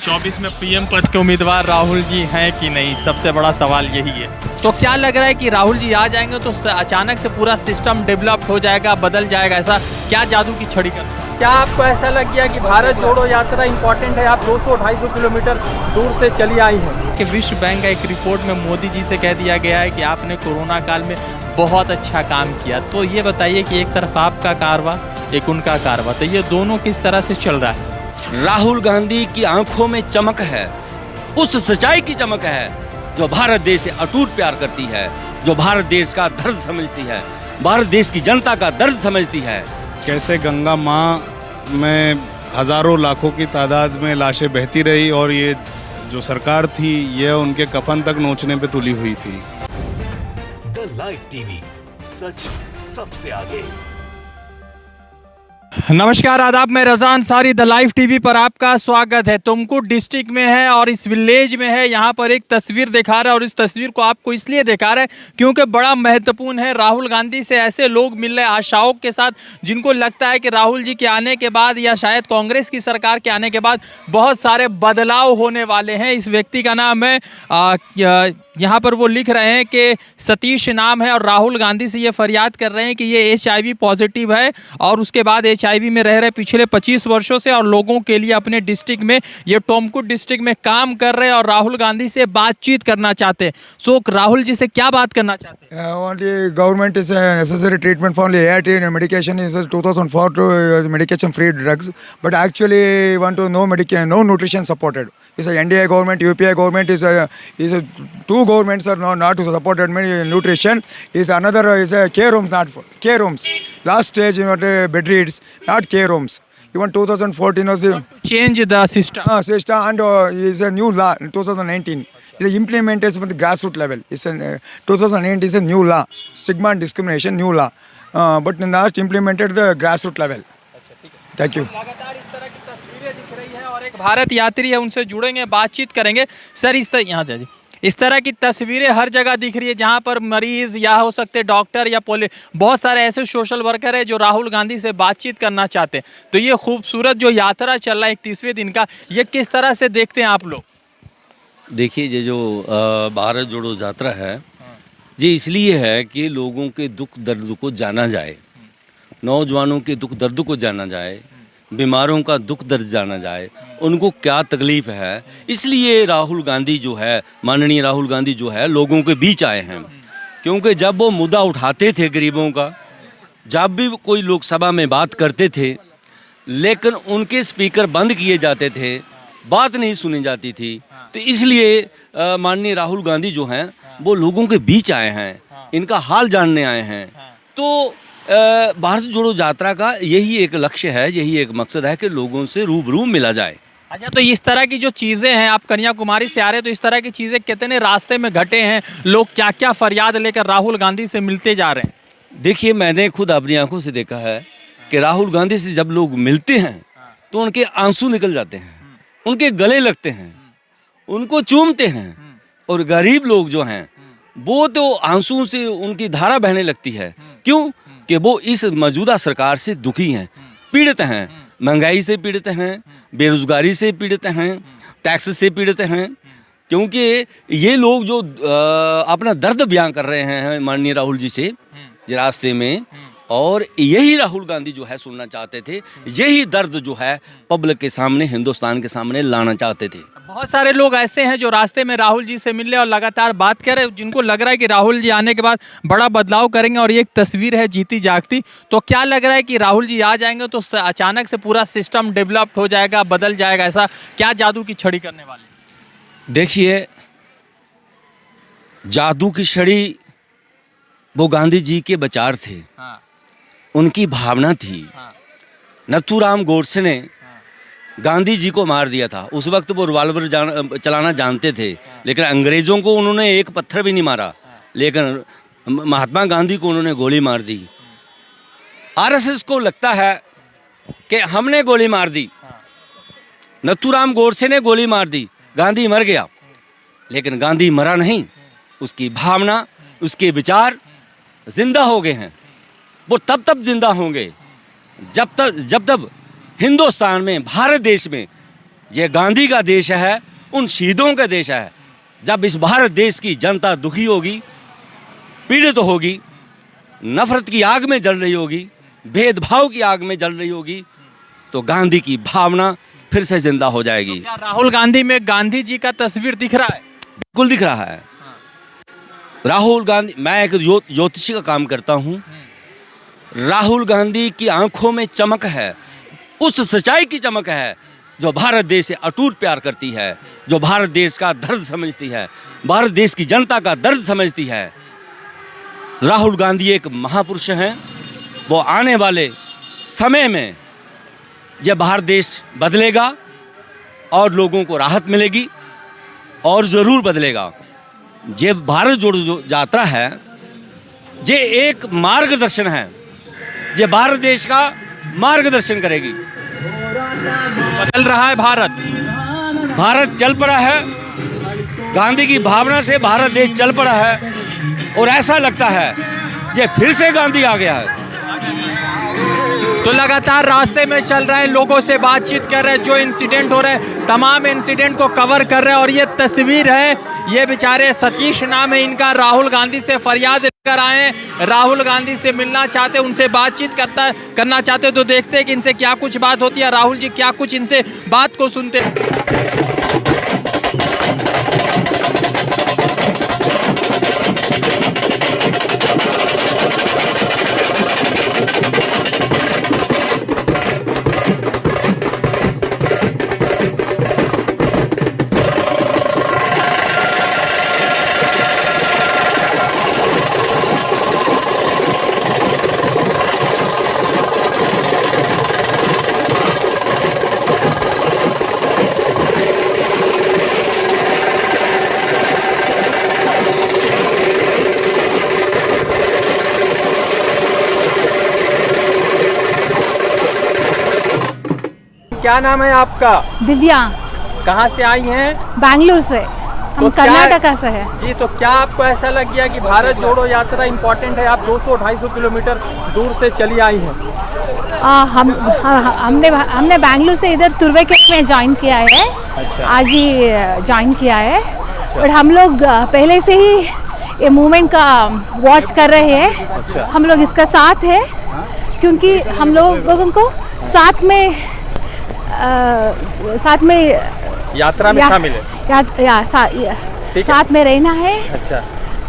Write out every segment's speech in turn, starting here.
2024 में पीएम पद के उम्मीदवार राहुल जी हैं कि नहीं, सबसे बड़ा सवाल यही है। तो क्या लग रहा है कि राहुल जी आ जाएंगे तो अचानक से पूरा सिस्टम डेवलप हो जाएगा, बदल जाएगा, ऐसा क्या जादू की छड़ी कर? क्या आपको ऐसा लग गया कि भारत जोड़ो यात्रा इंपॉर्टेंट है, आप 200-250 किलोमीटर दूर से चली आई हैं? कि विश्व बैंक का एक रिपोर्ट में मोदी जी से कह दिया गया है कि आपने कोरोना काल में बहुत अच्छा काम किया। तो ये बताइए कि एक तरफ आपका कारवा, एक उनका कारवा, तो ये दोनों किस तरह से चल रहा है? राहुल गांधी की आंखों में चमक है, उस सच्चाई की चमक है जो भारत देश से अटूट प्यार करती है, जो भारत देश का दर्द समझती है, भारत देश की जनता का दर्द समझती है। कैसे गंगा माँ में हजारों लाखों की तादाद में लाशें बहती रही और ये जो सरकार थी यह उनके कफन तक नोचने पे तुली हुई थी। द लाइव टीवी, सच सबसे आगे। नमस्कार, आदाब, मैं Raza Ansari, the live TV पर आपका स्वागत है। तुमकुर डिस्ट्रिक्ट में है और इस विलेज में है। यहाँ पर एक तस्वीर दिखा रहा है और इस तस्वीर को आपको इसलिए दिखा रहा है क्योंकि बड़ा महत्वपूर्ण है। राहुल गांधी से ऐसे लोग मिल रहे आशाओं के साथ जिनको लगता है कि राहुल जी के आने के बाद या शायद कांग्रेस की सरकार के आने के बाद बहुत सारे बदलाव होने वाले हैं। इस व्यक्ति का नाम है यहाँ पर वो लिख रहे हैं कि सतीश नाम है और राहुल गांधी से ये फरियाद कर रहे हैं कि ये HIV पॉजिटिव है और उसके बाद HIV में रह रहे पिछले 25 वर्षों से और लोगों के लिए अपने डिस्ट्रिक्ट में, ये तुमकुर डिस्ट्रिक्ट में काम कर रहे हैं और राहुल गांधी से बातचीत करना चाहते हैं। सो राहुल जी से क्या बात करना चाहते हैं? Only government is a necessary treatment for only ART and medication is 2004 to medication free drugs, but actually want to no medication, no nutrition supported. Is a NDA government, UPI government is a two governments are not supported nutrition. Is another is a care homes, not for care homes. Last stage you know bed reads, not care homes. Even 2014 was the Change the system. system and is a new law in 2019. Is implementation from the grassroots level. It's a 2008 is a new law, stigma and discrimination new law, but not implemented the grassroots level. Thank you. लगातार इस तरह की तस्वीरें दिख रही है और एक भारत यात्री है, उनसे जुड़ेंगे, बातचीत करेंगे। सर इस तरह यहाँ जाइए, इस तरह की तस्वीरें हर जगह दिख रही है जहाँ पर मरीज या हो सकते डॉक्टर या बहुत सारे ऐसे सोशल वर्कर है जो राहुल गांधी से बातचीत करना चाहते हैं। तो ये खूबसूरत जो यात्रा चल रहा है 31वें दिन का, ये किस तरह से देखते हैं आप लोग? देखिए, ये जो भारत जोड़ो यात्रा है ये इसलिए है कि लोगों के दुख दर्द को जाना जाए, नौजवानों के दुख दर्द को जाना जाए, बीमारों का दुख दर्द जाना जाए, उनको क्या तकलीफ़ है। इसलिए राहुल गांधी जो है, माननीय राहुल गांधी जो है, लोगों के बीच आए हैं। क्योंकि जब वो मुद्दा उठाते थे गरीबों का, जब भी कोई लोकसभा में बात करते थे, लेकिन उनके स्पीकर बंद किए जाते थे, बात नहीं सुनी जाती थी। तो इसलिए माननीय राहुल गांधी जो हैं वो लोगों के बीच आए हैं, इनका हाल जानने आए हैं। तो भारत जोड़ो यात्रा का यही एक लक्ष्य है, यही एक मकसद है कि लोगों से रूबरू मिला जाए। अच्छा, तो इस तरह की जो चीज़ें हैं, आप कन्याकुमारी से आ रहे हैं, तो इस तरह की चीज़ें कितने रास्ते में घटे हैं, लोग क्या क्या फरियाद लेकर राहुल गांधी से मिलते जा रहे हैं? देखिए, मैंने खुद अपनी आंखों से देखा है कि राहुल गांधी से जब लोग मिलते हैं तो उनके आंसू निकल जाते हैं, उनके गले लगते हैं, उनको चूमते हैं। और गरीब लोग जो हैं वो तो आंसू से उनकी धारा बहने लगती है। क्यों? कि वो इस मौजूदा सरकार से दुखी हैं, पीड़ित हैं, महंगाई से पीड़ित हैं, बेरोजगारी से पीड़ित हैं, टैक्स से पीड़ित हैं। क्योंकि ये लोग जो अपना दर्द बयां कर रहे हैं माननीय राहुल जी से रास्ते में, और यही राहुल गांधी जो है सुनना चाहते थे, यही दर्द जो है पब्लिक के सामने, हिंदुस्तान के सामने लाना चाहते थे। बहुत सारे लोग ऐसे हैं जो रास्ते में राहुल जी से मिल रहे और लगातार बात कर रहे, जिनको लग रहा है कि राहुल जी आने के बाद बड़ा बदलाव करेंगे और ये एक तस्वीर है जीती जागती। तो क्या लग रहा है कि राहुल जी आ जाएंगे तो अचानक से पूरा सिस्टम डेवलप हो जाएगा, बदल जाएगा, ऐसा क्या जादू की छड़ी करने वाले? देखिए, जादू की छड़ी वो गांधी जी के विचार थे, उनकी भावना थी। नथुराम गोडसे ने गांधी जी को मार दिया था। उस वक्त वो रिवॉल्वर चलाना जानते थे, लेकिन अंग्रेज़ों को उन्होंने एक पत्थर भी नहीं मारा, लेकिन महात्मा गांधी को उन्होंने गोली मार दी। RSS को लगता है कि हमने गोली मार दी, नथुराम गोडसे ने गोली मार दी, गांधी मर गया। लेकिन गांधी मरा नहीं, उसकी भावना, उसके विचार जिंदा हो गए हैं। वो तब तक जिंदा होंगे जब तक हिंदुस्तान में, भारत देश में ये गांधी का देश है, उन शहीदों का देश है। जब इस भारत देश की जनता दुखी होगी, पीड़ित होगी, नफरत की आग में जल रही होगी, भेदभाव की आग में जल रही होगी, तो गांधी की भावना फिर से जिंदा हो जाएगी। क्या राहुल गांधी में गांधी जी का तस्वीर दिख रहा है? बिल्कुल दिख रहा है। राहुल गांधी, मैं एक ज्योतिषी का काम करता हूँ। राहुल गांधी की आंखों में चमक है, उस सच्चाई की चमक है जो भारत देश से अटूट प्यार करती है, जो भारत देश का दर्द समझती है, भारत देश की जनता का दर्द समझती है। राहुल गांधी एक महापुरुष हैं। वो आने वाले समय में यह भारत देश बदलेगा और लोगों को राहत मिलेगी, और ज़रूर बदलेगा। ये भारत जोड़ो यात्रा है, ये एक मार्गदर्शन है, ये भारत देश का मार्गदर्शन करेगी। बदल रहा है भारत। भारत चल पड़ा है, गांधी की भावना से भारत देश चल पड़ा है, और ऐसा लगता है ये फिर से गांधी आ गया है। तो लगातार रास्ते में चल रहे हैं, लोगों से बातचीत कर रहे हैं, जो इंसिडेंट हो रहे हैं तमाम इंसिडेंट को कवर कर रहे हैं। और ये तस्वीर है, ये बेचारे सतीश नाम है इनका, राहुल गांधी से फरियाद लेकर आए हैं, राहुल गांधी से मिलना चाहते, उनसे बातचीत करना चाहते। तो देखते हैं कि इनसे क्या कुछ बात होती है, राहुल जी क्या कुछ इनसे बात को सुनते हैं। क्या नाम है आपका? दिव्या। कहाँ से आई हैं? बैंगलोर से। हम तो कर्नाटका से है जी। तो क्या आपको ऐसा लग गया कि भारत जोड़ो यात्रा इम्पोर्टेंट है? आप 200-250 किलोमीटर दूर से चली आई हैं। हमने बैंगलोर से इधर तुर्वेकेला में ज्वाइन किया है। अच्छा। आज ही ज्वाइन किया है। और हम लोग पहले से ही ये मूवमेंट का वॉच कर रहे हैं। अच्छा। हम लोग इसका साथ है, क्योंकि हम लोगों को साथ में यात्रा में शामिल है। साथ में रहना है। अच्छा।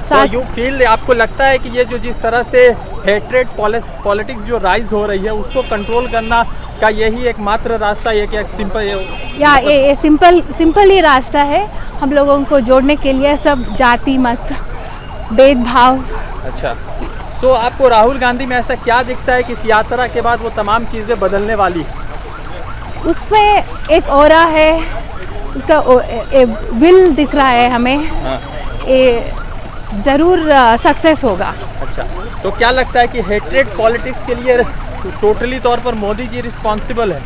तो यू फील, आपको लगता है कि ये जो जिस तरह से हेट्रेड पॉलिटिक्स जो राइज हो रही है उसको कंट्रोल करना का यही एकमात्र रास्ता है कि सिंपल ये सिंपल ही रास्ता है हम लोगों को जोड़ने के लिए, सब जाति मत भेदभाव। अच्छा। सो आपको राहुल गांधी में ऐसा क्या दिखता है कि इस यात्रा के बाद वो तमाम चीज़ें बदलने वाली? उसमें एक ऑरा है, उसका विल दिख रहा है हमें। हाँ। ये ज़रूर सक्सेस होगा। अच्छा। तो क्या लगता है कि हेट्रेड पॉलिटिक्स के लिए टोटली तौर पर मोदी जी रिस्पॉन्सिबल है?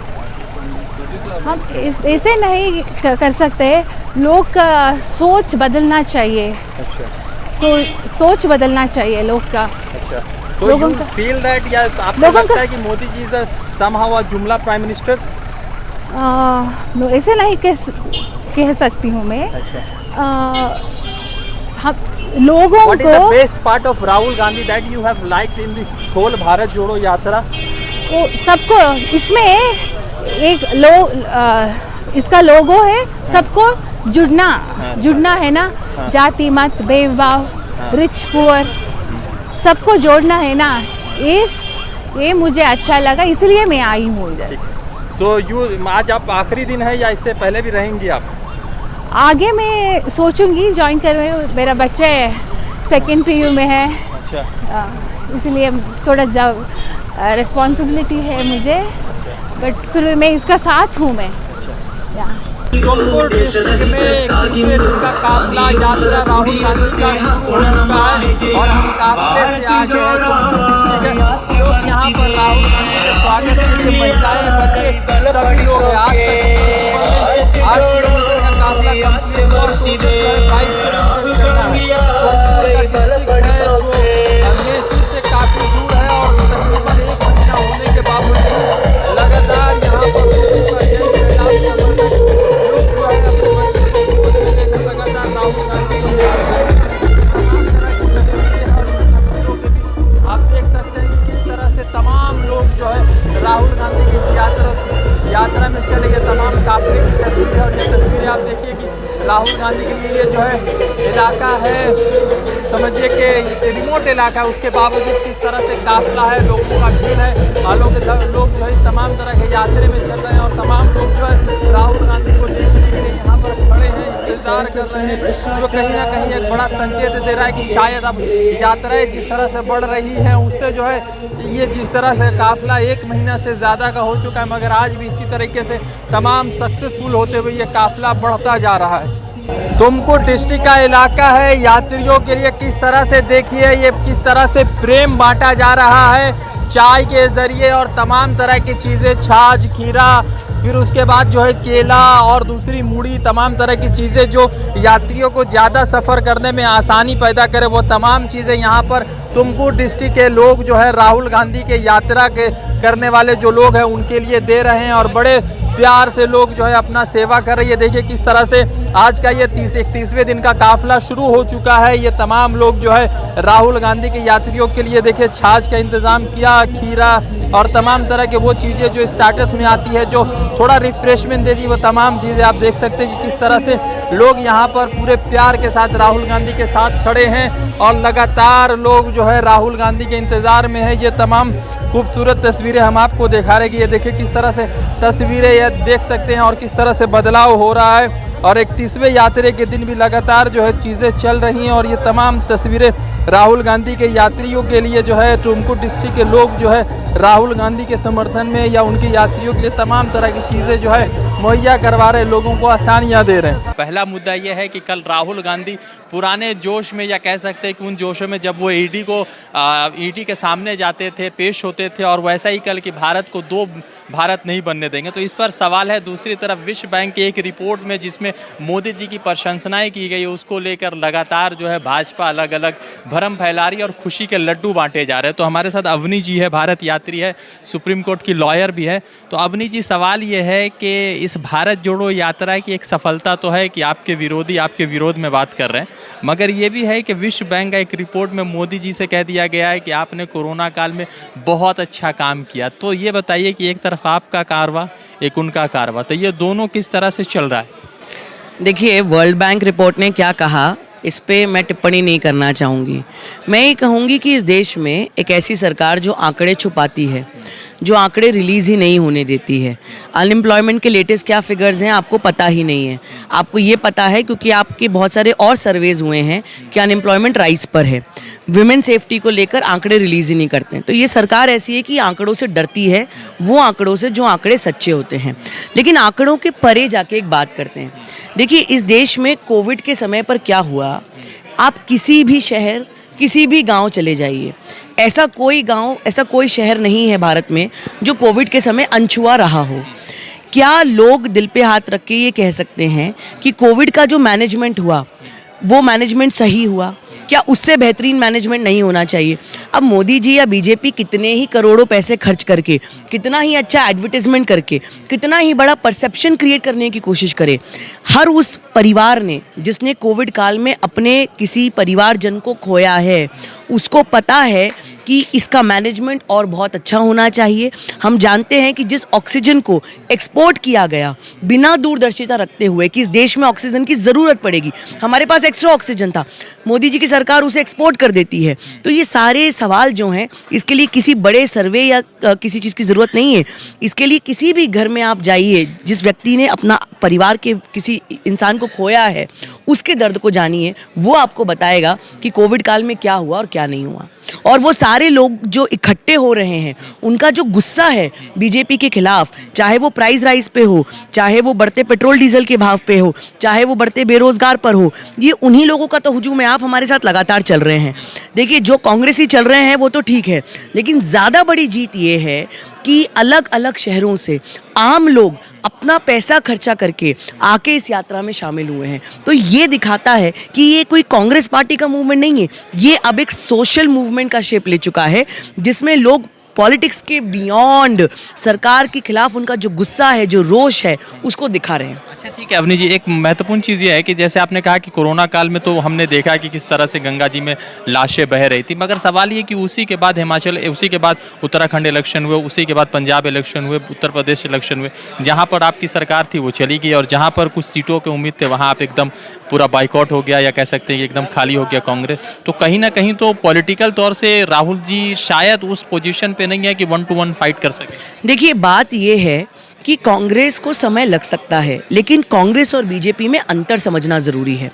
हम ऐसे नहीं कर सकते, लोग का सोच बदलना चाहिए। अच्छा। सोच बदलना चाहिए लोग का। अच्छा। तो लोगों यू का फील दैट, या आपको लगता है कि मोदी जी इज समहाउ अ जुमला प्राइम मिनिस्टर? ऐसे नहीं कह सकती हूँ मैं। अच्छा। हम लोगों What is the को best part of Rahul Gandhi that you have liked in the whole Bharat Jodo यात्रा? वो सबको इसमें एक इसका लोगो है, सबको जुड़ना है ना। जाति मत भेदभाव, रिच पुअर, सबको जोड़ना है ना। ये मुझे अच्छा लगा, इसलिए मैं आई हूँ इधर। So आज आप आखिरी दिन है या इससे पहले भी रहेंगी आप? आगे मैं सोचूंगी ज्वाइन करने। मेरा बच्चा सेकंड PU में है। अच्छा। इसलिए थोड़ा रिस्पॉन्सिबिलिटी है मुझे। बट फिर मैं इसका साथ हूँ मैं। जौनपुर डिस्ट्रिक्ट में एक दूसरे दिन का काफिला यात्रा राहुल गांधी का शुरू हो चुका है और हम काफिले से आगे हैं जौनपुर डिस्ट्रिक्ट में। यहाँ पर राहुल गांधी के स्वागत के लिए महिलाएं, बच्चे, सभी लोग हैं। आज तक 8 किलोमीटर का काफिला कंप्लीट और 22 किलोमीटर चलना है। डिस्ट्रिक्ट है जो अमेठी से काफी दूर है और तकरीबन 1 महीना होने के बावजूद लगातार यहाँ पर लोगों का जन सैलाब समझिए कि राहुल गांधी के लिए ये जो है इलाका है, समझिए कि रिमोट इलाका है, उसके बावजूद किस तरह से काफिला है, लोगों का भीड़ है, लोग जो है तमाम तरह के यात्रे में चल रहे हैं और तमाम लोग जो है राहुल गांधी को देखने के लिए यहाँ पर खड़े हैं, इंतजार कर रहे हैं, जो कहीं ना कहीं एक बड़ा संकेत दे रहा है कि शायद अब यात्राएं जिस तरह से बढ़ रही हैं उससे जो है ये जिस तरह से काफिला 1 महीना से ज़्यादा का हो चुका है, मगर आज भी इसी तरीके से तमाम सक्सेसफुल होते हुए ये काफिला बढ़ता जा रहा है। तुमको डिस्ट्रिक्ट का इलाका है, यात्रियों के लिए किस तरह से देखिए ये किस तरह से प्रेम बांटा जा रहा है चाय के ज़रिए और तमाम तरह की चीज़ें, छाछ, खीरा, फिर उसके बाद जो है केला और दूसरी मूढ़ी, तमाम तरह की चीज़ें जो यात्रियों को ज़्यादा सफ़र करने में आसानी पैदा करे, वो तमाम चीज़ें यहाँ पर तुमकुर डिस्ट्रिक्ट के लोग जो है राहुल गांधी के यात्रा के करने वाले जो लोग हैं उनके लिए दे रहे हैं और बड़े प्यार से लोग जो है अपना सेवा कर रहे हैं। देखिए किस तरह से आज का ये 31वें दिन का काफिला शुरू हो चुका है। ये तमाम लोग जो है राहुल गांधी के यात्रियों के लिए देखिए छाछ का इंतज़ाम किया, खीरा और तमाम तरह के वो चीज़ें जो स्टार्टर्स में आती है जो थोड़ा रिफ्रेशमेंट देती है, वो तमाम चीज़ें आप देख सकते हैं कि किस तरह से लोग यहाँ पर पूरे प्यार के साथ राहुल गांधी के साथ खड़े हैं और लगातार लोग जो है राहुल गांधी के इंतज़ार में है। ये तमाम खूबसूरत तस्वीरें हम आपको दिखा रहे हैं कि ये देखिए किस तरह से तस्वीरें ये देख सकते हैं और किस तरह से बदलाव हो रहा है। और 31वें यात्रे के दिन भी लगातार जो है चीज़ें चल रही हैं और ये तमाम तस्वीरें राहुल गांधी के यात्रियों के लिए जो है तुमकुर डिस्ट्रिक्ट के लोग जो है राहुल गांधी के समर्थन में या उनके यात्रियों के लिए तमाम तरह की चीज़ें जो है मुहैया करवा रहे, लोगों को आसानियाँ दे रहे हैं। पहला मुद्दा ये है कि कल राहुल गांधी पुराने जोश में या कह सकते हैं कि उन जोशों में जब वो ईडी के सामने जाते थे, पेश होते थे और वैसा ही कल कि भारत को 2 भारत नहीं बनने देंगे, तो इस पर सवाल है। दूसरी तरफ विश्व बैंक की एक रिपोर्ट में जिसमें मोदी जी की प्रशंसाएं की गई, उसको लेकर लगातार जो है भाजपा अलग अलग भरम फैला रही है और खुशी के लड्डू बांटे जा रहे हैं। तो हमारे साथ अवनी जी है, भारत यात्री है, सुप्रीम कोर्ट की लॉयर भी है। तो अवनी जी, सवाल ये है कि इस भारत जोड़ो यात्रा की एक सफलता तो है कि आपके विरोधी आपके विरोध में बात कर रहे हैं, मगर ये भी है कि विश्व बैंक का एक रिपोर्ट में मोदी जी से कह दिया गया है कि आपने कोरोना काल में बहुत अच्छा काम किया। तो ये बताइए कि एक तरफ आपका कारवा, एक उनका कारवा, तो ये दोनों किस तरह से चल रहा है? देखिए, वर्ल्ड बैंक रिपोर्ट ने क्या कहा इस पे मैं टिप्पणी नहीं करना चाहूँगी। मैं ये कहूँगी कि इस देश में एक ऐसी सरकार जो आंकड़े छुपाती है, जो आंकड़े रिलीज़ ही नहीं होने देती है। अनएम्प्लॉयमेंट के लेटेस्ट क्या फिगर्स हैं आपको पता ही नहीं है। आपको ये पता है क्योंकि आपके बहुत सारे और सर्वेज हुए हैं कि अनएम्प्लॉयमेंट राइज पर है। विमेन सेफ्टी को लेकर आंकड़े रिलीज़ ही नहीं करते हैं। तो ये सरकार ऐसी है कि आंकड़ों से डरती है, वो आंकड़ों से जो आंकड़े सच्चे होते हैं। लेकिन आंकड़ों के परे जाके एक बात करते हैं। देखिए, इस देश में कोविड के समय पर क्या हुआ, आप किसी भी शहर, किसी भी गांव चले जाइए, ऐसा कोई गांव, ऐसा कोई शहर नहीं है भारत में जो कोविड के समय अनछुआ रहा हो। क्या लोग दिल पे हाथ रख के ये कह सकते हैं कि कोविड का जो मैनेजमेंट हुआ वो मैनेजमेंट सही हुआ? क्या उससे बेहतरीन मैनेजमेंट नहीं होना चाहिए? अब मोदी जी या बीजेपी कितने ही करोड़ों पैसे खर्च करके, कितना ही अच्छा एडवर्टाइजमेंट करके, कितना ही बड़ा परसेप्शन क्रिएट करने की कोशिश करे, हर उस परिवार ने जिसने कोविड काल में अपने किसी परिवारजन को खोया है, उसको पता है कि इसका मैनेजमेंट और बहुत अच्छा होना चाहिए। हम जानते हैं कि जिस ऑक्सीजन को एक्सपोर्ट किया गया बिना दूरदर्शिता रखते हुए कि इस देश में ऑक्सीजन की ज़रूरत पड़ेगी, हमारे पास एक्स्ट्रा ऑक्सीजन था, मोदी जी की सरकार उसे एक्सपोर्ट कर देती है। तो ये सारे सवाल जो हैं, इसके लिए किसी बड़े सर्वे या किसी चीज़ की ज़रूरत नहीं है। इसके लिए किसी भी घर में आप जाइए, जिस व्यक्ति ने अपना परिवार के किसी इंसान को खोया है, उसके दर्द को जानिए, वो आपको बताएगा कि कोविड काल में क्या हुआ और क्या नहीं हुआ। और वो सारे लोग जो इकट्ठे हो रहे हैं, उनका जो गुस्सा है बीजेपी के खिलाफ, चाहे वो प्राइस राइज पे हो, चाहे वो बढ़ते पेट्रोल डीजल के भाव पे हो, चाहे वो बढ़ते बेरोजगार पर हो, ये उन्हीं लोगों का तो हुजूम है। आप हमारे साथ लगातार चल रहे हैं। देखिए, जो कांग्रेसी चल रहे हैं वो तो ठीक है, लेकिन ज़्यादा बड़ी जीत ये है कि अलग अलग शहरों से आम लोग अपना पैसा खर्चा करके आके इस यात्रा में शामिल हुए हैं। तो ये दिखाता है कि ये कोई कांग्रेस पार्टी का मूवमेंट नहीं है, ये अब एक सोशल मूवमेंट का शेप ले चुका है, जिसमें लोग पॉलिटिक्स के बियॉन्ड सरकार के खिलाफ उनका जो गुस्सा है, जो रोष है, उसको दिखा रहे हैं। अच्छा ठीक है अवनी जी, एक महत्वपूर्ण चीज़ ये है कि जैसे आपने कहा कि कोरोना काल में तो हमने देखा कि किस तरह से गंगा जी में लाशें बह रही थी, मगर सवाल ये कि उसी के बाद हिमाचल, उसी के बाद उत्तराखंड इलेक्शन हुए, उसी के बाद पंजाब इलेक्शन हुए, उत्तर प्रदेश इलेक्शन हुए, जहाँ पर आपकी सरकार थी वो चली गई और जहाँ पर कुछ सीटों के उम्मीद थे वहाँ आप एकदम पूरा बाइकआउट हो गया या कह सकते हैं कि एकदम खाली हो गया कांग्रेस। तो कहीं ना कहीं तो पॉलिटिकल तौर से राहुल जी शायद उस पोजीशन पे नहीं है कि 1-to-1 फाइट कर सके। देखिए बात ये है कि कांग्रेस को समय लग सकता है, लेकिन कांग्रेस और बीजेपी में अंतर समझना ज़रूरी है।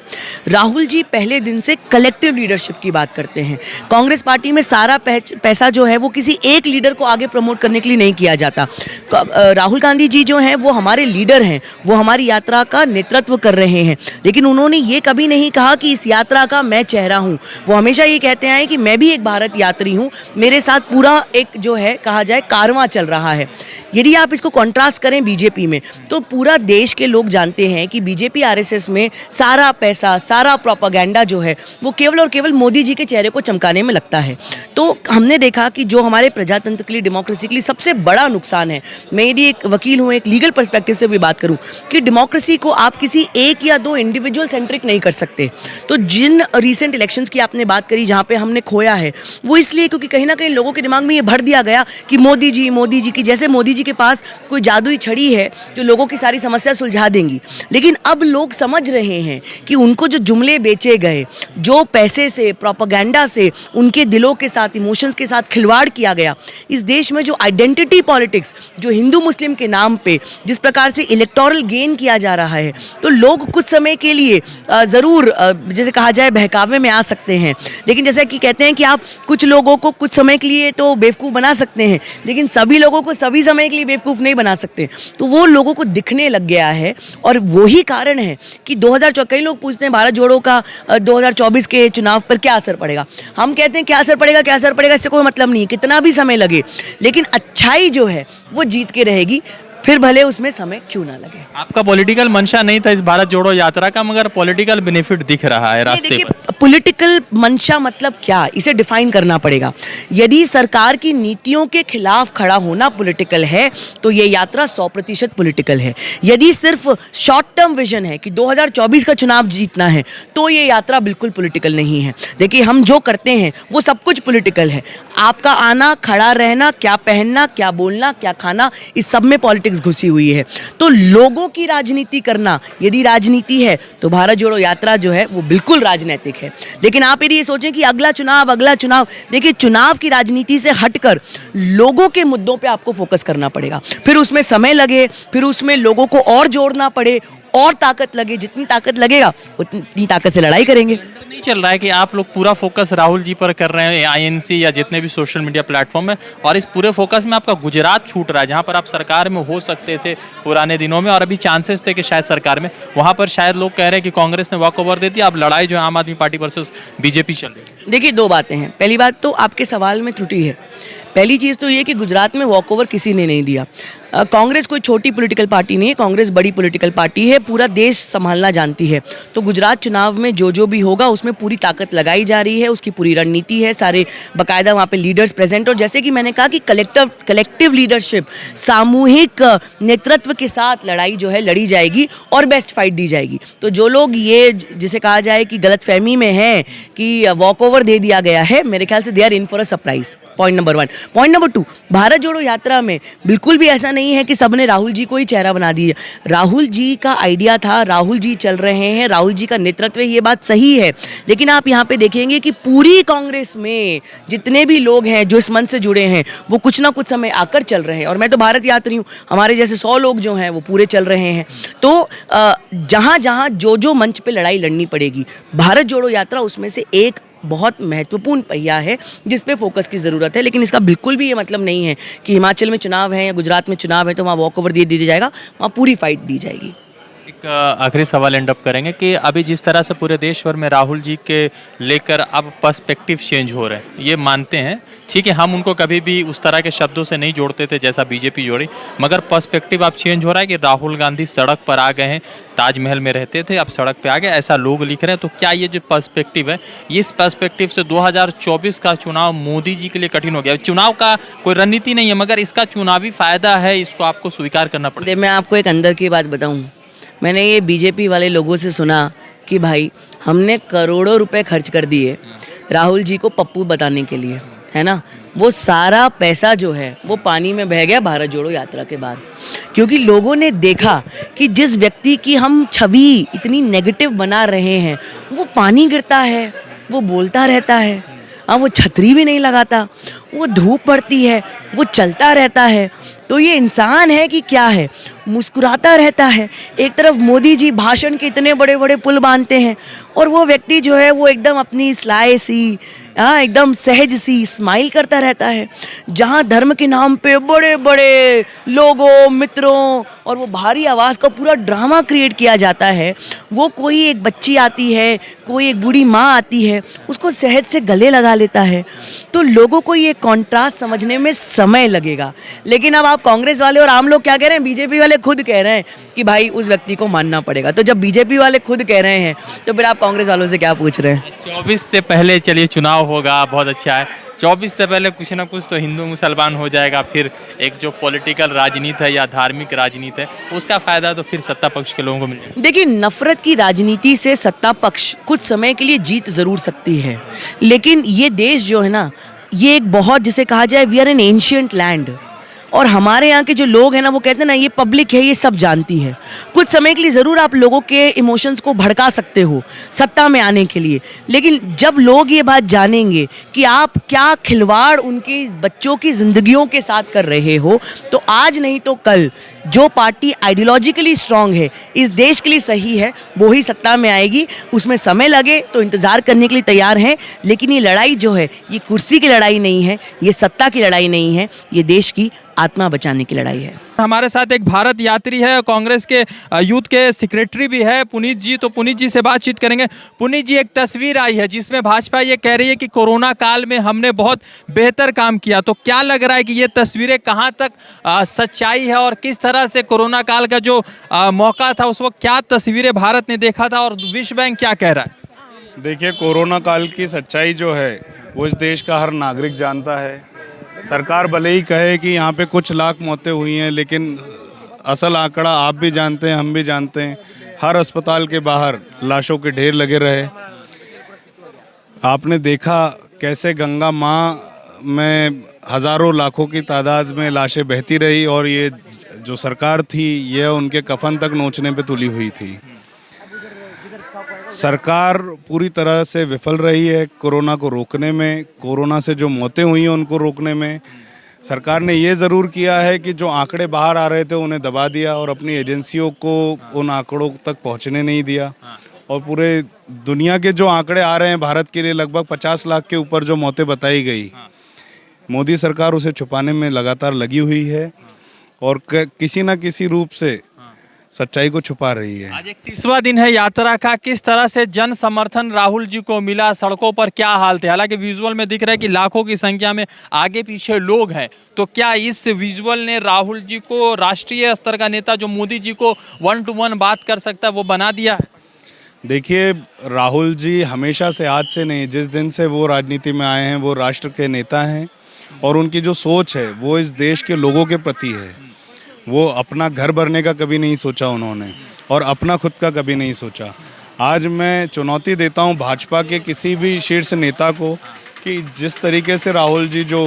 राहुल जी पहले दिन से कलेक्टिव लीडरशिप की बात करते हैं। कांग्रेस पार्टी में सारा पैसा जो है वो किसी एक लीडर को आगे प्रमोट करने के लिए नहीं किया जाता। राहुल गांधी जी जो हैं वो हमारे लीडर हैं, वो हमारी यात्रा का नेतृत्व कर रहे हैं, लेकिन उन्होंने ये कभी नहीं कहा कि इस यात्रा का मैं चेहरा हूँ। वो हमेशा ये कहते हैं कि मैं भी एक भारत यात्री हूँ, मेरे साथ पूरा एक जो है कहा जाए कारवां चल रहा है। यदि आप इसको कॉन्ट्रास्ट करें बीजेपी में, तो पूरा देश के लोग जानते हैं कि बीजेपी आरएसएस में सारा पैसा, सारा प्रोपेगेंडा जो है वो केवल और केवल मोदी जी के चेहरे को चमकाने में लगता है। तो हमने देखा कि जो हमारे प्रजातंत्र के लिए, डेमोक्रेसी के लिए सबसे बड़ा नुकसान है, मैं यदि एक वकील हूँ, एक लीगल पर्सपेक्टिव से भी बात करूँ, कि डेमोक्रेसी को आप किसी एक या दो इंडिविजुअल सेंट्रिक नहीं कर सकते। तो जिन रिसेंट इलेक्शंस की आपने बात करी जहाँ पे हमने खोया है, वो इसलिए क्योंकि कहीं ना कहीं लोगों के दिमाग में ये भर दिया गया कि मोदी जी की, जैसे मोदी जी के पास कोई जादुई छड़ी है जो लोगों की सारी समस्या सुलझा देंगी। लेकिन अब लोग समझ रहे हैं कि उनको जो जुमले बेचे गए, जो पैसे से, प्रोपेगेंडा से उनके दिलों के साथ, इमोशंस के साथ खिलवाड़ किया गया, इस देश में जो आइडेंटिटी पॉलिटिक्स, जो हिंदू मुस्लिम के नाम पे जिस प्रकार से इलेक्टोरल गेन किया जा रहा है, तो लोग कुछ समय के लिए ज़रूर जैसे कहा जाए बहकावे में आ सकते हैं। लेकिन जैसा कि कहते हैं कि आप कुछ लोगों को कुछ समय के लिए तो बेवकूफ़ बना सकते हैं, लेकिन सभी लोगों को सभी समय के लिए बेवकूफ़ नहीं बना सकते। तो वो लोगों को दिखने लग गया है और वही कारण है कि 2024, कई लोग पूछते हैं भारत जोड़ो का 2024 के चुनाव पर क्या असर पड़ेगा। हम कहते हैं क्या असर पड़ेगा, इससे कोई मतलब नहीं, कितना भी समय लगे, लेकिन अच्छाई जो है वो जीत के रहेगी, फिर भले उसमें समय क्यों ना लगे। आपका पॉलिटिकल मंशा नहीं था इस भारत जोड़ो यात्रा का, मगर पॉलिटिकल बेनिफिट दिख रहा है रास्ते पर। पॉलिटिकल मंशा मतलब क्या, इसे डिफाइन करना पड़ेगा। यदि सरकार की नीतियों के खिलाफ खड़ा होना पॉलिटिकल है तो ये यात्रा 100% पॉलिटिकल है। यदि सिर्फ शॉर्ट टर्म विजन है कि 2024 का चुनाव जीतना है तो ये यात्रा बिल्कुल पॉलिटिकल नहीं है। देखिए हम जो करते हैं वो सब कुछ पॉलिटिकल है। आपका आना, खड़ा रहना, क्या पहनना, क्या बोलना, क्या खाना, इस सब में पॉलिटिक्स घुसी हुई है। तो लोगों की राजनीति करना यदि राजनीति है तो भारत जोड़ो यात्रा जो है वो बिल्कुल राजनीतिक है। लेकिन आप यदि ये सोचें कि अगला चुनाव, देखिए चुनाव की राजनीति से हटकर लोगों के मुद्दों पे आपको फोकस करना पड़ेगा। फिर उसमें समय लगे, फिर उसमें लोगों को और जोड़ना पड़े, और ताकत लगे, जितनी ताकत लगेगा उतनी ताकत से लड़ाई करेंगे। नहीं चल रहा है कि आप लोग पूरा फोकस राहुल जी पर कर रहे हैं, आईएनसी या जितने भी सोशल मीडिया प्लेटफॉर्म है, और इस पूरे फोकस में आपका गुजरात छूट रहा है, जहां पर आप सरकार में हो सकते थे पुराने दिनों में और अभी चांसेस थे कि शायद सरकार में, वहां पर शायद लोग कह रहे हैं कि कांग्रेस ने वॉक ओवर दे दिया, अब लड़ाई जो है आम आदमी पार्टी वर्सेस बीजेपी चल रही है। देखिए दो बातें हैं। पहली बात तो आपके सवाल में त्रुटि है। पहली चीज़ तो ये कि गुजरात में वॉकओवर किसी ने नहीं दिया। कांग्रेस कोई छोटी पॉलिटिकल पार्टी नहीं है, कांग्रेस बड़ी पॉलिटिकल पार्टी है, पूरा देश संभालना जानती है। तो गुजरात चुनाव में जो भी होगा उसमें पूरी ताकत लगाई जा रही है, उसकी पूरी रणनीति है, सारे बाकायदा वहाँ पे लीडर्स प्रेजेंट, और जैसे कि मैंने कहा कि कलेक्टिव लीडरशिप, सामूहिक नेतृत्व के साथ लड़ाई जो है लड़ी जाएगी और बेस्ट फाइट दी जाएगी। तो जो लोग ये जिसे कहा जाए कि गलतफहमी में है कि वॉकओवर दे दिया गया है, मेरे ख्याल से they are in for a surprise. Point number 1। Point number 2, Bharat Jodo Yatra में बिल्कुल भी ऐसा नहीं है कि सबने राहुल जी को ही चेहरा बना दिया। राहुल जी का आइडिया था, राहुल जी चल रहे हैं, राहुल जी का नेतृत्व है, ये बात सही है। लेकिन आप यहाँ पे देखेंगे कि पूरी कांग्रेस में जितने भी लोग हैं जो इस मंच से जुड़े हैं वो कुछ ना कुछ समय आकर चल रहे हैं, और मैं तो भारत यात्री हूँ, हमारे जैसे 100 लोग जो हैं वो पूरे चल रहे हैं। तो जहाँ जहाँ जो मंच पे लड़ाई लड़नी पड़ेगी, भारत जोड़ो यात्रा उसमें से एक बहुत महत्वपूर्ण पहिया है जिस पे फोकस की ज़रूरत है। लेकिन इसका बिल्कुल भी ये मतलब नहीं है कि हिमाचल में चुनाव है या गुजरात में चुनाव है तो वहाँ वॉक ओवर दिया जाएगा, वहाँ पूरी फाइट दी जाएगी। एक आखिरी सवाल एंड अप करेंगे कि अभी जिस तरह से पूरे देश भर में राहुल जी के लेकर अब पर्सपेक्टिव चेंज हो रहे हैं, ये मानते हैं, ठीक है, हम उनको कभी भी उस तरह के शब्दों से नहीं जोड़ते थे जैसा बीजेपी जोड़ी, मगर पर्सपेक्टिव अब चेंज हो रहा है कि राहुल गांधी सड़क पर आ गए हैं, ताजमहल में रहते थे अब सड़क पे आ गए, ऐसा लोग लिख रहे हैं। तो क्या ये जो पर्सपेक्टिव है, इस पर्सपेक्टिव से 2024 का चुनाव मोदी जी के लिए कठिन हो गया? चुनाव का कोई रणनीति नहीं है, मगर इसका चुनावी फायदा है, इसको आपको स्वीकार करना पड़ेगा। मैं आपको एक अंदर की बात बताऊं, मैंने ये बीजेपी वाले लोगों से सुना कि भाई हमने करोड़ों रुपए खर्च कर दिए राहुल जी को पप्पू बताने के लिए, है ना। वो सारा पैसा जो है वो पानी में बह गया भारत जोड़ो यात्रा के बाद, क्योंकि लोगों ने देखा कि जिस व्यक्ति की हम छवि इतनी नेगेटिव बना रहे हैं वो पानी गिरता है, वो बोलता रहता है, वो छतरी भी नहीं लगाता, वो धूप पड़ती है, वो चलता रहता है, तो ये इंसान है कि क्या है, मुस्कुराता रहता है। एक तरफ मोदी जी भाषण के इतने बड़े बड़े पुल बांधते हैं और वो व्यक्ति जो है वो एकदम अपनी स्लाय सी, एकदम सहज सी स्माइल करता रहता है। जहाँ धर्म के नाम पे बड़े बड़े लोगों, मित्रों और वो भारी आवाज़ का पूरा ड्रामा क्रिएट किया जाता है, वो कोई एक बच्ची आती है, कोई एक बूढ़ी माँ आती है, उसको सहज से गले लगा लेता है। तो लोगों को ये कॉन्ट्रास्ट समझने में समय लगेगा। लेकिन अब आप कांग्रेस वाले और आम लोग क्या कह रहे हैं, बीजेपी वाले खुद कह रहे हैं कि भाई उस व्यक्ति को मानना पड़ेगा। तो जब बीजेपी वाले खुद कह रहे हैं तो फिर आप कांग्रेस वालों से क्या पूछ रहे हैं? 24 से पहले चलिए चुनाव होगा, बहुत अच्छा है। 24 से पहले कुछ ना कुछ तो हिंदू मुसलमान हो जाएगा, फिर एक जो पॉलिटिकल राजनीति है या धार्मिक राजनीति है उसका फायदा तो फिर सत्ता पक्ष के लोगों को मिल जाएगा। देखिए, नफरत की राजनीति से सत्ता पक्ष कुछ समय के लिए जीत जरूर सकती है, लेकिन ये देश जो है ना, ये एक बहुत, जिसे कहा जाए, we are an ancient land. और हमारे यहाँ के जो लोग हैं ना, वो कहते हैं ना, ये पब्लिक है, ये सब जानती है। कुछ समय के लिए ज़रूर आप लोगों के इमोशंस को भड़का सकते हो सत्ता में आने के लिए, लेकिन जब लोग ये बात जानेंगे कि आप क्या खिलवाड़ उनके बच्चों की ज़िंदगियों के साथ कर रहे हो, तो आज नहीं तो कल जो पार्टी आइडियोलॉजिकली स्ट्रांग है, इस देश के लिए सही है, वो ही सत्ता में आएगी। उसमें समय लगे तो इंतज़ार करने के लिए तैयार हैं, लेकिन ये लड़ाई जो है, ये कुर्सी की लड़ाई नहीं है, ये सत्ता की लड़ाई नहीं है, ये देश की आत्मा बचाने की लड़ाई है। हमारे साथ एक भारत यात्री है, कांग्रेस के यूथ के सेक्रेटरी भी है, पुनीत जी। तो पुनीत जी से बातचीत करेंगे। पुनीत जी, एक तस्वीर आई है जिसमें भाजपा ये कह रही है कि कोरोना काल में हमने बहुत बेहतर काम किया, तो क्या लग रहा है कि ये तस्वीरें कहाँ तक सच्चाई है और किस तरह से कोरोना काल का जो मौका था उस वक्त क्या तस्वीरें भारत ने देखा था और विश्व बैंक क्या कह रहा है? देखिए, कोरोना काल की सच्चाई जो है वो इस देश का हर नागरिक जानता है। सरकार भले ही कहे कि यहाँ पे कुछ लाख मौतें हुई हैं, लेकिन असल आंकड़ा आप भी जानते हैं, हम भी जानते हैं। हर अस्पताल के बाहर लाशों के ढेर लगे रहे। आपने देखा कैसे गंगा माँ में हज़ारों लाखों की तादाद में लाशें बहती रही और ये जो सरकार थी ये उनके कफन तक नोचने पे तुली हुई थी। सरकार पूरी तरह से विफल रही है कोरोना को रोकने में। कोरोना से जो मौतें हुई हैं उनको रोकने में सरकार ने ये ज़रूर किया है कि जो आंकड़े बाहर आ रहे थे उन्हें दबा दिया और अपनी एजेंसियों को उन आंकड़ों तक पहुंचने नहीं दिया। और पूरे दुनिया के जो आंकड़े आ रहे हैं, भारत के लिए लगभग 50 लाख के ऊपर जो मौतें बताई गई, मोदी सरकार उसे छुपाने में लगातार लगी हुई है और किसी न किसी रूप से सच्चाई को छुपा रही है। आज एक 30वां दिन है यात्रा का, किस तरह से जन समर्थन राहुल जी को मिला, सड़कों पर क्या हाल थे? हालांकि विजुअल में दिख रहा है कि लाखों की संख्या में आगे पीछे लोग हैं, तो क्या इस विजुअल ने राहुल जी को राष्ट्रीय स्तर का नेता जो मोदी जी को 1 to 1 बात कर सकता है वो बना दिया? देखिए, राहुल जी हमेशा से, आज से नहीं, जिस दिन से वो राजनीति में आए हैं वो राष्ट्र के नेता हैं और उनकी जो सोच है वो इस देश के लोगों के प्रति है। वो अपना घर भरने का कभी नहीं सोचा उन्होंने और अपना खुद का कभी नहीं सोचा। आज मैं चुनौती देता हूं भाजपा के किसी भी शीर्ष नेता को कि जिस तरीके से राहुल जी जो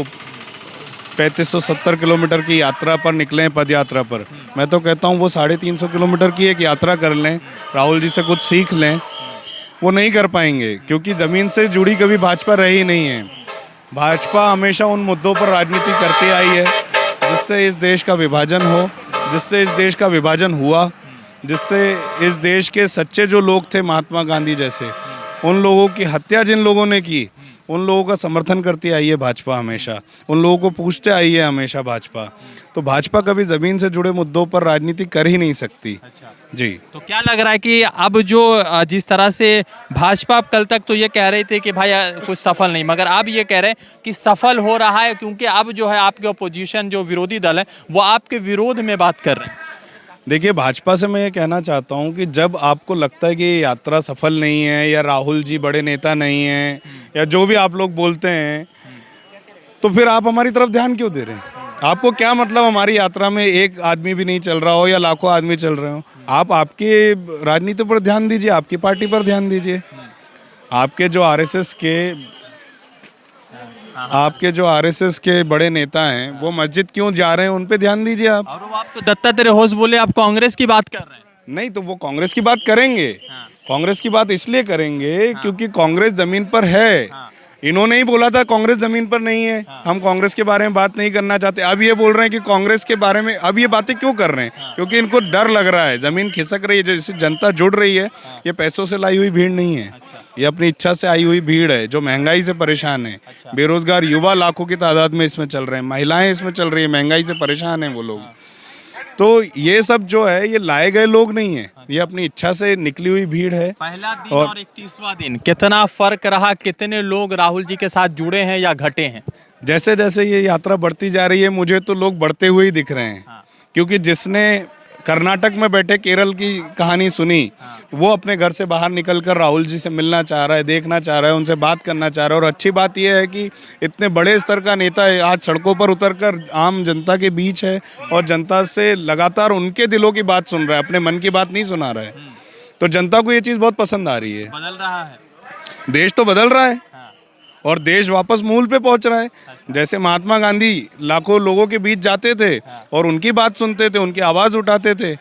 3570 किलोमीटर की यात्रा पर निकले हैं, पद यात्रा पर, मैं तो कहता हूं वो 350 किलोमीटर की एक यात्रा कर लें, राहुल जी से कुछ सीख लें। वो नहीं कर पाएंगे क्योंकि ज़मीन से जुड़ी कभी भाजपा रही नहीं है। भाजपा हमेशा उन मुद्दों पर राजनीति करती आई है जिससे इस देश का विभाजन हो, जिससे इस देश का विभाजन हुआ, जिससे इस देश के सच्चे जो लोग थे, महात्मा गांधी जैसे, उन लोगों की हत्या जिन लोगों ने की, उन लोगों का समर्थन करती आई है भाजपा हमेशा। उन लोगों को पूछते आई है हमेशा भाजपा। तो भाजपा कभी ज़मीन से जुड़े मुद्दों पर राजनीति कर ही नहीं सकती। जी, तो क्या लग रहा है कि अब जो जिस तरह से भाजपा कल तक तो ये कह रहे थे कि भाई कुछ सफल नहीं, मगर अब ये कह रहे हैं कि सफल हो रहा है, क्योंकि अब जो है आपके अपोजिशन जो विरोधी दल है वो आपके विरोध में बात कर रहे हैं? देखिए, भाजपा से मैं ये कहना चाहता हूँ कि जब आपको लगता है कि ये यात्रा सफल नहीं है या राहुल जी बड़े नेता नहीं हैं या जो भी आप लोग बोलते हैं, तो फिर आप हमारी तरफ ध्यान क्यों दे रहे हैं? आपको क्या मतलब हमारी यात्रा में एक आदमी भी नहीं चल रहा हो या लाखों आदमी चल रहे हो? आप आपके राजनीति पर ध्यान दीजिए, आपकी पार्टी पर ध्यान दीजिए। आपके जो आरएसएस के बड़े नेता हैं वो मस्जिद क्यों जा रहे हैं, उन पे ध्यान दीजिए आप। और वो आप तो दत्तात्रेय होश बोले, आप कांग्रेस की बात कर रहे हैं। नहीं तो वो कांग्रेस की बात करेंगे। कांग्रेस की बात इसलिए करेंगे क्योंकि कांग्रेस जमीन पर है। इन्होंने ही बोला था कांग्रेस जमीन पर नहीं है, हम कांग्रेस के बारे में बात नहीं करना चाहते। अब ये बोल रहे हैं कि कांग्रेस के बारे में अब ये बातें क्यों कर रहे हैं? क्योंकि इनको डर लग रहा है, जमीन खिसक रही है, जैसे जनता जुड़ रही है। ये पैसों से लाई हुई भीड़ नहीं है, ये अपनी इच्छा से आई हुई भीड़ है जो महंगाई से परेशान है। बेरोजगार युवा लाखों की तादाद में इसमें चल रहे हैं, महिलाएं इसमें चल रही है, महंगाई से परेशान है वो लोग। तो ये सब जो है ये लाए गए लोग नहीं है, ये अपनी इच्छा से निकली हुई भीड़ है। पहला दिन और 31वां दिन कितना फर्क रहा, कितने लोग राहुल जी के साथ जुड़े हैं या घटे हैं? जैसे जैसे ये यात्रा बढ़ती जा रही है मुझे तो लोग बढ़ते हुए ही दिख रहे हैं। क्योंकि जिसने कर्नाटक में बैठे केरल की कहानी सुनी, वो अपने घर से बाहर निकलकर राहुल जी से मिलना चाह रहा है, देखना चाह रहा है, उनसे बात करना चाह रहा है। और अच्छी बात यह है कि इतने बड़े स्तर का नेता है, आज सड़कों पर उतरकर आम जनता के बीच है और जनता से लगातार उनके दिलों की बात सुन रहा है, अपने मन की बात नहीं सुना रहा है। तो जनता को ये चीज़ बहुत पसंद आ रही है। बदल रहा है, देश तो बदल रहा है और देश वापस मूल पे पहुंच रहा है। जैसे महात्मा गांधी लाखों लोगों के बीच जाते थे और उनकी बात सुनते थे, उनकी आवाज़ उठाते थे।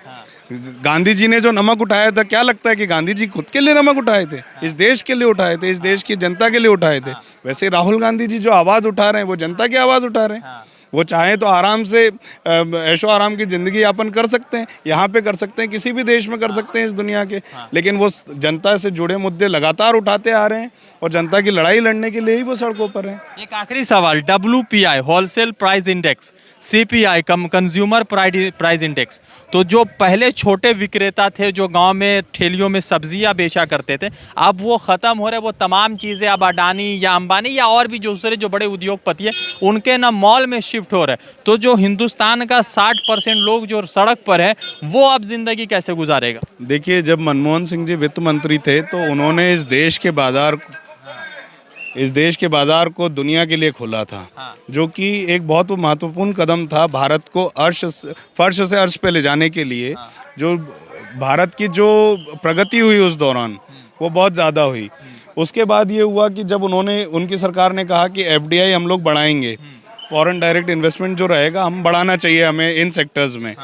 गांधी जी ने जो नमक उठाया था, क्या लगता है कि गांधी जी खुद के लिए नमक उठाए थे? इस देश के लिए उठाए थे, इस देश की जनता के लिए उठाए थे। वैसे राहुल गांधी जी जो आवाज़ उठा रहे हैं वो जनता की आवाज़ उठा रहे हैं। वो चाहें तो आराम से ऐशो आराम की ज़िंदगी यापन कर सकते हैं, यहाँ पे कर सकते हैं, किसी भी देश में कर सकते हैं इस दुनिया के। लेकिन वो जनता से जुड़े मुद्दे लगातार उठाते आ रहे हैं और जनता की लड़ाई लड़ने के लिए ही वो सड़कों पर हैं। एक आखिरी सवाल, WPI wholesale price index, CPI consumer price index, तो जो पहले छोटे विक्रेता थे जो गांव में ठेलियों में सब्जियां बेचा करते थे, अब वो ख़त्म हो रहे। वो तमाम चीज़ें अब अडानी या अंबानी या और भी दूसरे जो बड़े उद्योगपति हैं उनके ना मॉल में शिफ्ट हो रहे। तो जो हिंदुस्तान का 60% लोग जो सड़क पर है वो अब जिंदगी कैसे गुजारेगा? देखिए, जब मनमोहन सिंह जी वित्त मंत्री थे तो उन्होंने इस देश के बाजार को दुनिया के लिए खोला था, जो कि एक बहुत महत्वपूर्ण कदम था भारत को फर्श से अर्श पे ले जाने के लिए। जो भारत की जो प्रगति हुई उस दौरान वो बहुत ज़्यादा हुई। उसके बाद ये हुआ कि जब उनकी सरकार ने कहा कि FDI हम लोग बढ़ाएंगे, फॉरेन डायरेक्ट इन्वेस्टमेंट जो रहेगा हम बढ़ाना चाहिए हमें इन सेक्टर्स में,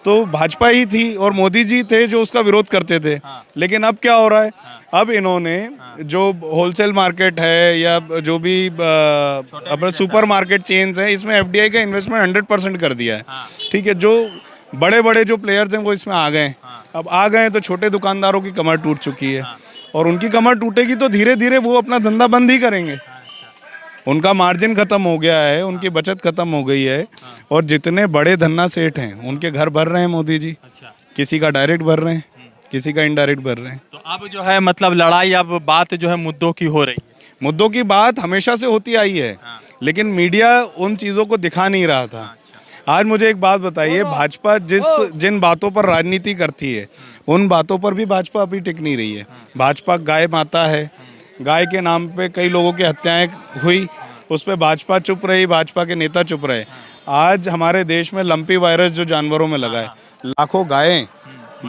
तो भाजपा ही थी और मोदी जी थे जो उसका विरोध करते थे। लेकिन अब क्या हो रहा है, अब इन्होंने जो होलसेल मार्केट है या जो भी अपने सुपर मार्केट चेन्स हैं, इसमें FDI का इन्वेस्टमेंट 100% कर दिया है। ठीक है, जो बड़े बड़े जो प्लेयर्स हैं वो इसमें आ गए। अब आ गए तो छोटे दुकानदारों की कमर टूट चुकी है और उनकी कमर टूटेगी तो धीरे धीरे वो अपना धंधा बंद ही करेंगे। उनका मार्जिन खत्म हो गया है, उनकी बचत खत्म हो गई है। और जितने बड़े धन्ना सेठ हैं उनके घर भर रहे हैं मोदी जी। किसी का डायरेक्ट भर रहे हैं, किसी का इनडायरेक्ट भर रहे हैं। तो अब जो है मतलब लड़ाई, अब बात जो है मुद्दों की हो रही है। मुद्दों की बात हमेशा से होती आई है, लेकिन मीडिया उन चीज़ों को दिखा नहीं रहा था। आज मुझे एक बात बताइए, भाजपा जिन बातों पर राजनीति करती है उन बातों पर भी भाजपा अभी टिक नहीं रही है। भाजपा गाय माता है, गाय के नाम पे कई लोगों की हत्याएं हुई, उस पर भाजपा चुप रही, भाजपा के नेता चुप रहे। आज हमारे देश में लंपी वायरस जो जानवरों में लगा है, लाखों गायें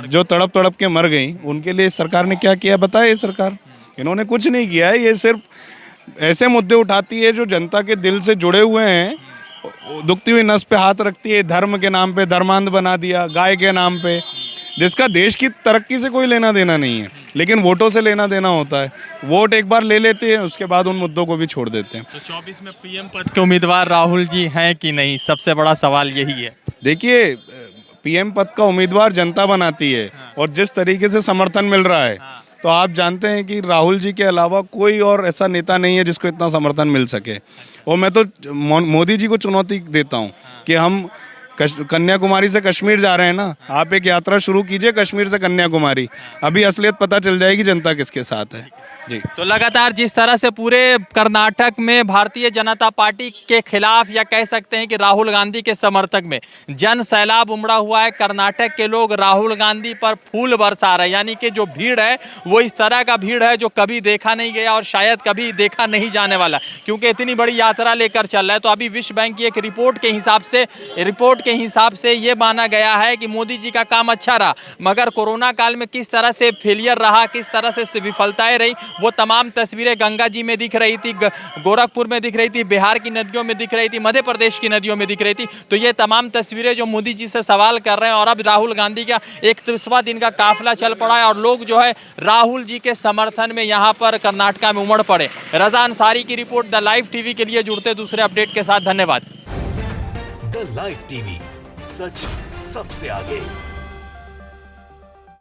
जो तड़प तड़प के मर गई, उनके लिए सरकार ने क्या किया बताए? ये सरकार, इन्होंने कुछ नहीं किया है। ये सिर्फ ऐसे मुद्दे उठाती है जो जनता के दिल से जुड़े हुए हैं, दुखती हुई नस पे हाथ रखती है। धर्म के नाम पे धर्मांध बना दिया, गाय के नाम पे, जिसका देश की तरक्की से कोई लेना देना नहीं है, लेकिन वोटों से लेना देना होता है। वोट एक बार ले लेते हैं, उसके बाद उन मुद्दों को भी छोड़ देते हैं। तो 24 में PM पद के उम्मीदवार राहुल जी हैं कि नहीं, सबसे बड़ा सवाल यही है। देखिए, PM पद का उम्मीदवार जनता बनाती है और जिस तरीके से समर्थन मिल रहा है तो आप जानते हैं कि राहुल जी के अलावा कोई और ऐसा नेता नहीं है जिसको इतना समर्थन मिल सके। और मैं तो मोदी जी को चुनौती देता हूँ कि हम कन्याकुमारी से कश्मीर जा रहे हैं ना, आप एक यात्रा शुरू कीजिए कश्मीर से कन्याकुमारी, अभी असलियत पता चल जाएगी जनता किसके साथ है। जी। तो लगातार जिस तरह से पूरे कर्नाटक में भारतीय जनता पार्टी के खिलाफ या कह सकते हैं कि राहुल गांधी के समर्थक में जन सैलाब उमड़ा हुआ है, कर्नाटक के लोग राहुल गांधी पर फूल बरसा रहे हैं, यानी कि जो भीड़ है वो इस तरह का भीड़ है जो कभी देखा नहीं गया और शायद कभी देखा नहीं जाने वाला, क्योंकि इतनी बड़ी यात्रा लेकर चल रहा है। तो अभी विश्व बैंक की एक रिपोर्ट के हिसाब से ये माना गया है कि मोदी जी का काम अच्छा रहा, मगर कोरोना काल में किस तरह से फेलियर रहा, किस तरह से विफलताएं रही, वो तमाम तस्वीरें गंगा जी में दिख रही थी, गोरखपुर में दिख रही थी, बिहार की नदियों में दिख रही थी, मध्य प्रदेश की नदियों में दिख रही थी। तो ये तमाम तस्वीरें जो मोदी जी से सवाल कर रहे हैं, और अब राहुल गांधी का 31वां दिन का काफिला चल पड़ा है और लोग जो है राहुल जी के समर्थन में यहाँ पर कर्नाटका में उमड़ पड़े। रजा अंसारी की रिपोर्ट, द लाइव टीवी के लिए जुड़ते दूसरे अपडेट के साथ, धन्यवाद। द लाइव टीवी, सच सबसे आगे।